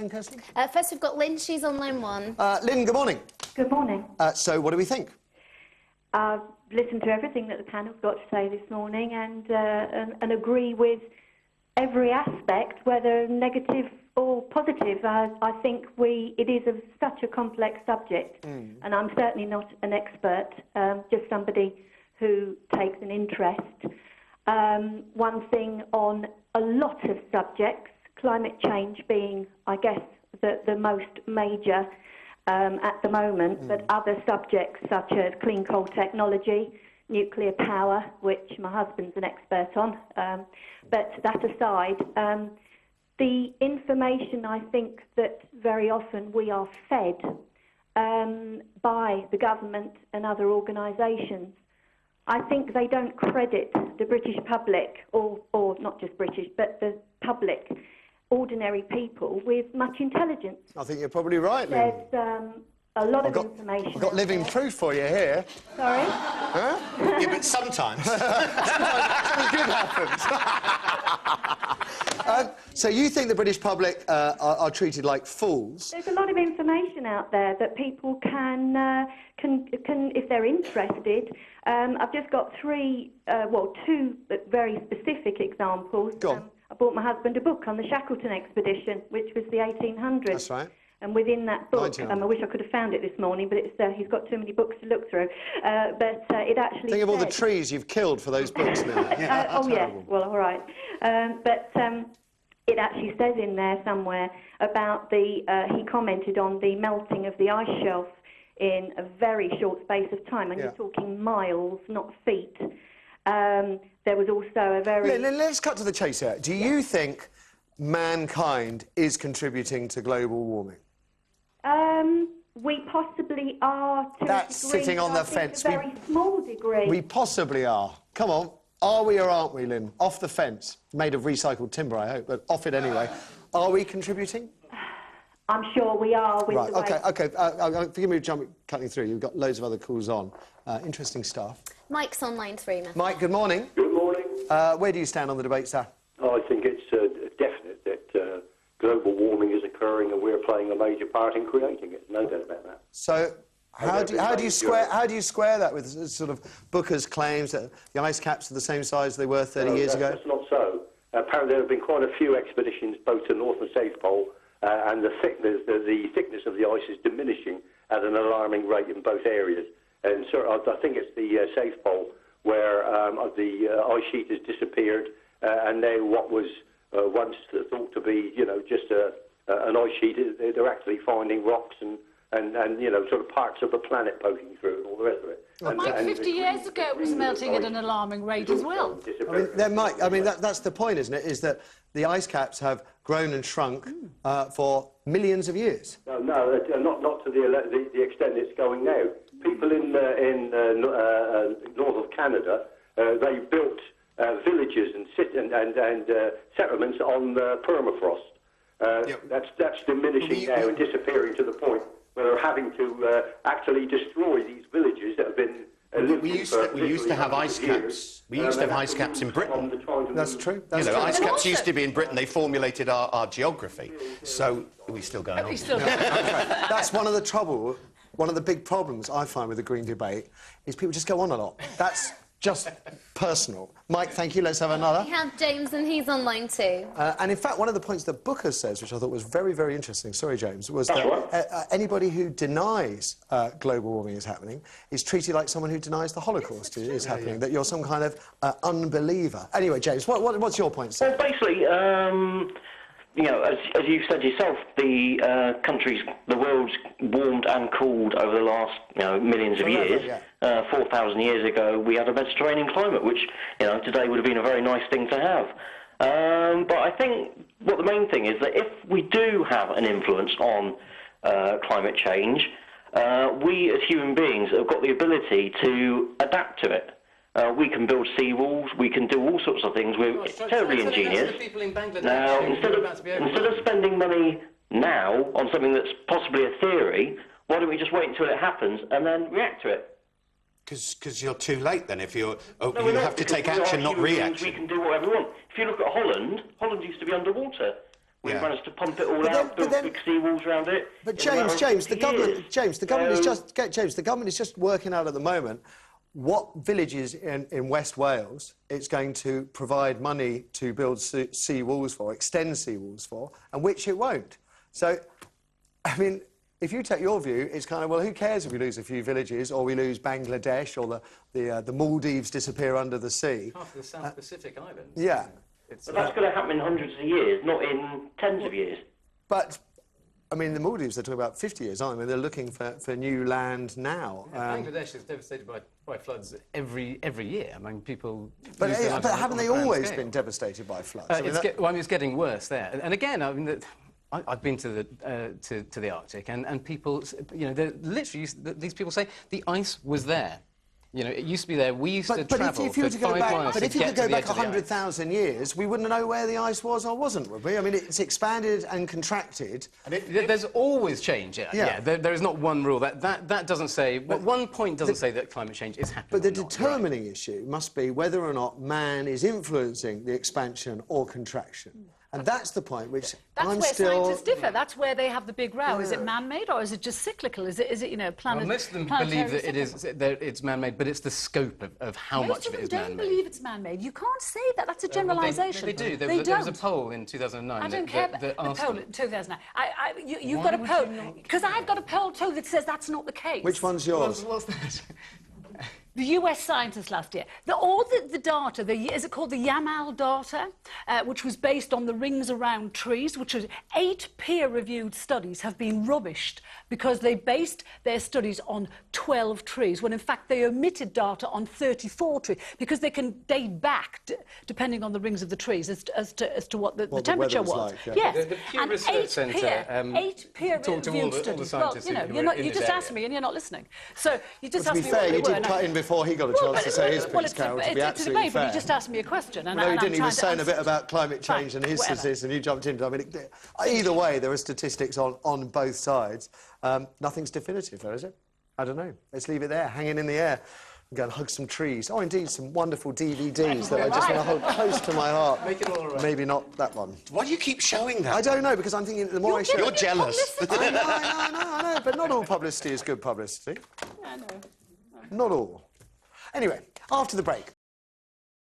saying, Kirsty? First, we've got Lynn. She's on line 1. Lynn, good morning. Good morning. So, what do we think? I've listened to everything that the panel's got to say this morning and agree with every aspect, whether negative or positive. I think it is such a complex subject, and I'm certainly not an expert, just somebody who takes an interest. One thing on a lot of subjects, climate change being, I guess, the most major at the moment, but other subjects such as clean coal technology, nuclear power, which my husband's an expert on. But that aside, the information I think that very often we are fed by the government and other organisations, I think they don't credit the British public, or not just British, but the public, ordinary people, with much intelligence. I think you're probably right, Lynn. There's a lot of information. I've got living proof for you here. Sorry? Huh? Yeah, but sometimes. Something good happens. So you think the British public are treated like fools? There's a lot of information out there that people can if they're interested. I've just got two very specific examples. Go on. I bought my husband a book on the Shackleton expedition, which was the 1800s. That's right. And within that book, I wish I could have found it this morning, but he's got too many books to look through. It actually Think of all the trees you've killed for those books now. Oh, yes. Well, all right. It actually says in there somewhere about he commented on the melting of the ice shelf in a very short space of time, and you're talking miles, not feet. There was also a very... Let's cut to the chase here. Do you think mankind is contributing to global warming? We possibly are to That's a degree, sitting on the fence. A very small degree. We possibly are. Come on. Are we or aren't we, Lynn? Off the fence. Made of recycled timber, I hope, but off it anyway. Are we contributing? I'm sure we are. With right, the way... OK. Forgive me for cutting through. You've got loads of other calls on. Interesting stuff. Mike's on line 3, Matthew. Mike, good morning. Good morning. Where do you stand on the debate, sir? I think it's definite that global warming is occurring and we're playing a major part in creating it. No doubt about that. So, how do you square that with sort of Booker's claims that the ice caps are the same size they were 30 years ago? That's not so. Apparently, there have been quite a few expeditions, both to North and South Pole, and the thickness of the ice is diminishing at an alarming rate in both areas. And so I think it's the South Pole where the ice sheet has disappeared, and now what was once thought to be, just an ice sheet, they're actually finding rocks and sort of parts of the planet poking through and all the rest of it. Mike, 50 years ago it was melting at an alarming rate as well. That's the point, isn't it? Is that the ice caps have grown and shrunk for millions of years. No, not to the extent it's going now. People in north of Canada, they built villages and settlements on permafrost. That's diminishing now and disappearing to the point where they're having to actually destroy these villages that have been... We used to have ice caps. We used to have ice caps in Britain. That's true. Ice caps used to be in Britain. They formulated our geography. So we still going on. That's one of the trouble. One of the big problems I find with the Green debate is people just go on a lot. That's just personal. Mike, thank you. Let's have another. We have James, and he's on line 2. And in fact, one of the points that Booker says, which I thought was very, very interesting, sorry, James, was that anybody who denies global warming is happening is treated like someone who denies the Holocaust is happening, that you're some kind of unbeliever. Anyway, James, what's your point, sir? Well, basically, as you've said yourself, the world's warmed and cooled over the last millions of years. 4,000 years ago, we had a Mediterranean climate, which today would have been a very nice thing to have. But I think what the main thing is that if we do have an influence on climate change, we as human beings have got the ability to adapt to it. We can build seawalls, we can do all sorts of things. We're terribly ingenious. Now, instead of spending money now on something that's possibly a theory, why don't we just wait until it happens and then react to it? Because you're too late then. If you have to take action, not reaction. We can do whatever we want. If you look at Holland used to be underwater. We managed to pump it all out, build big seawalls around it. But James, the government is just working out at the moment what villages in West Wales it's going to provide money to build sea walls for, extend sea walls for, and which it won't. So, I mean, if you take your view, it's kind of, well, who cares if we lose a few villages or we lose Bangladesh or the Maldives disappear under the sea? Half of the South Pacific Islands. Yeah. But that's going to happen in hundreds of years, not in tens of years. But, I mean, the Maldives, they're talking about 50 years, aren't they? They're looking for new land now. Yeah, Bangladesh is devastated by floods every year. I mean, people... But haven't they always been devastated by floods? It's getting worse there. And again, I mean... I've been to the Arctic, and people, you know, literally, these people say the ice was there. You know, it used to be there. We used to travel for 5 miles But if you could go back 100,000 years, we wouldn't know where the ice was or wasn't, would we? I mean, it's expanded and contracted. There's always change, yeah. There is not one rule. That doesn't say... one point doesn't say that climate change is happening. But the determining issue must be whether or not man is influencing the expansion or contraction. And that's the point which I'm still... That's where scientists differ. That's where they have the big row. Is it man-made or is it just cyclical? Is it you know, Well, most of them believe that it's man-made, but it's the scope of how much of it is man-made. Most of them don't believe it's man-made. You can't say that. That's a generalisation. They do. There was a poll in 2009 I don't care about the poll in 2009. You've got a poll. Because I've got a poll too that says that's not the case. Which one's yours? What's that? The US scientists last year, all the data, is it called the YAML data, which was based on the rings around trees, which was 8 peer-reviewed studies have been rubbished because they based their studies on 12 trees, when in fact they omitted data on 34 trees, because they can date back, depending on the rings of the trees, as to what the temperature was. Like, yes, the Pew Research Centre 8 peer-reviewed studies. Well, you know, you just asked me and you're not listening. So you just asked me what they were. To be fair, you did cut in before he got a chance to say his piece, Carol, to be absolutely fair. But you just asked me a question. And no, he didn't. He was saying a bit about climate change and his statistics, and you jumped into it. I mean, either way, there are statistics on both sides. Nothing's definitive, though, is it? I don't know. Let's leave it there, hanging in the air. Go and hug some trees. Oh, indeed, some wonderful DVDs that I just want to hold close to my heart. Make it all right. Maybe not that one. Why do you keep showing that? I don't know, because I'm thinking the more I show... You're jealous. I know, but not all publicity is good publicity. I know. Not all. Anyway, after the break,